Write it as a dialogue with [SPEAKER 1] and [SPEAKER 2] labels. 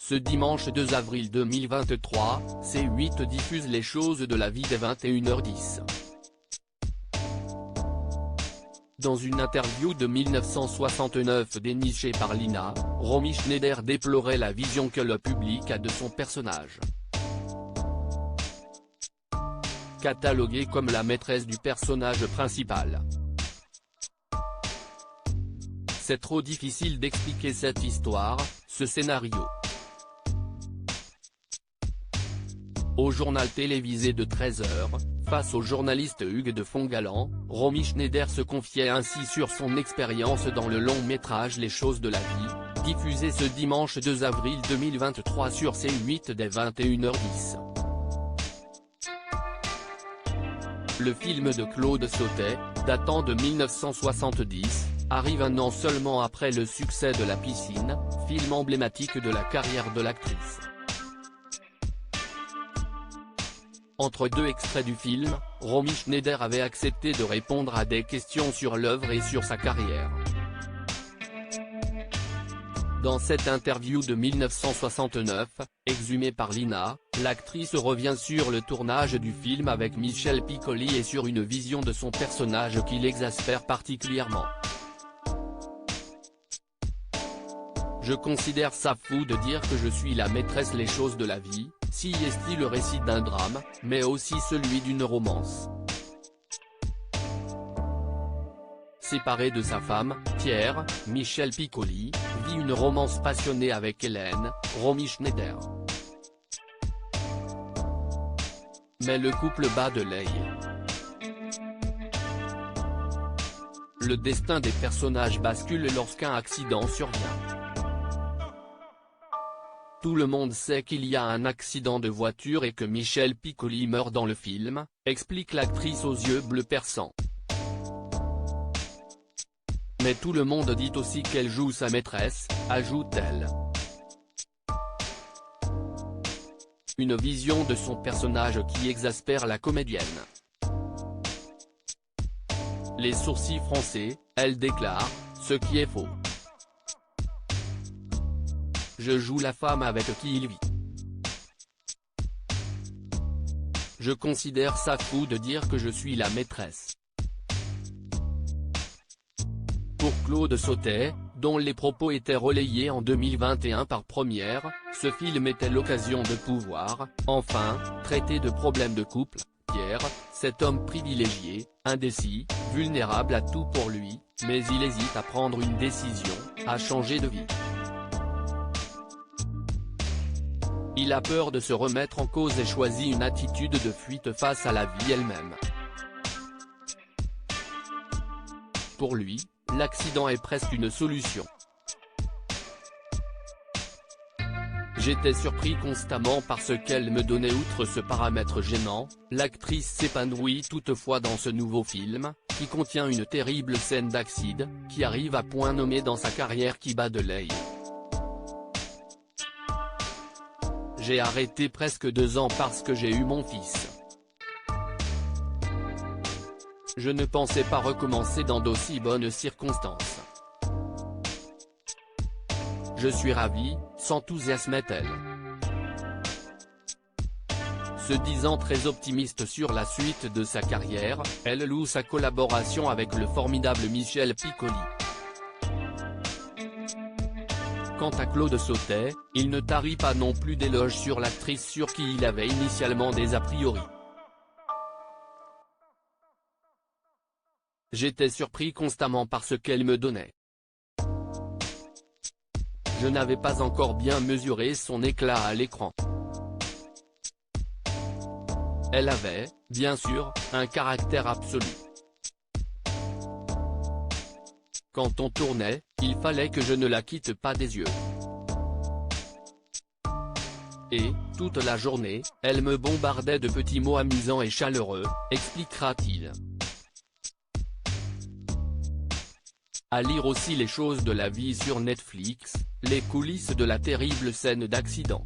[SPEAKER 1] Ce dimanche 2 avril 2023, C8 diffuse Les choses de la vie dès 21h10. Dans une interview de 1969 dénichée par Lina, Romy Schneider déplorait la vision que le public a de son personnage. Cataloguée comme la maîtresse du personnage principal. C'est trop difficile d'expliquer cette histoire, ce scénario. Au journal télévisé de 13h, face au journaliste Hugues de Fongalan, Romy Schneider se confiait ainsi sur son expérience dans le long-métrage Les choses de la vie, diffusé ce dimanche 2 avril 2023 sur C8 dès 21h10. Le film de Claude Sautet, datant de 1970, arrive un an seulement après le succès de La piscine, film emblématique de la carrière de l'actrice. Entre deux extraits du film, Romy Schneider avait accepté de répondre à des questions sur l'œuvre et sur sa carrière. Dans cette interview de 1969, exhumée par Lina, l'actrice revient sur le tournage du film avec Michel Piccoli et sur une vision de son personnage qui l'exaspère particulièrement. Je considère ça fou de dire que je suis la maîtresse Les choses de la vie, si est-il le récit d'un drame, mais aussi celui d'une romance. Séparé de sa femme, Pierre, Michel Piccoli, vit une romance passionnée avec Hélène, Romy Schneider. Mais le couple bat de l'aile. Le destin des personnages bascule lorsqu'un accident survient. Tout le monde sait qu'il y a un accident de voiture et que Michel Piccoli meurt dans le film, explique l'actrice aux yeux bleus perçants. Mais tout le monde dit aussi qu'elle joue sa maîtresse, ajoute-t-elle. Une vision de son personnage qui exaspère la comédienne. Les sourcils froncés, elle déclare, ce qui est faux. Je joue la femme avec qui il vit. Je considère ça fou de dire que je suis la maîtresse. Pour Claude Sautet, dont les propos étaient relayés en 2021 par Première, ce film était l'occasion de pouvoir, enfin, traiter de problèmes de couple. Pierre, cet homme privilégié, indécis, vulnérable à tout pour lui, mais il hésite à prendre une décision, à changer de vie. Il a peur de se remettre en cause et choisit une attitude de fuite face à la vie elle-même. Pour lui, l'accident est presque une solution. J'étais surpris constamment par ce qu'elle me donnait. Outre ce paramètre gênant, l'actrice s'épanouit toutefois dans ce nouveau film, qui contient une terrible scène d'accident, qui arrive à point nommé dans sa carrière qui bat de l'aile. J'ai arrêté presque 2 ans parce que j'ai eu mon fils. Je ne pensais pas recommencer dans d'aussi bonnes circonstances. Je suis ravie, s'enthousiasmait-elle. Se disant très optimiste sur la suite de sa carrière, elle loue sa collaboration avec le formidable Michel Piccoli. Quant à Claude Sautet, il ne tarit pas non plus d'éloges sur l'actrice sur qui il avait initialement des a priori. J'étais surpris constamment par ce qu'elle me donnait. Je n'avais pas encore bien mesuré son éclat à l'écran. Elle avait, bien sûr, un caractère absolu. Quand on tournait, il fallait que je ne la quitte pas des yeux. Et, toute la journée, elle me bombardait de petits mots amusants et chaleureux, expliquera-t-il. À lire aussi Les choses de la vie sur Netflix, les coulisses de la terrible scène d'accident.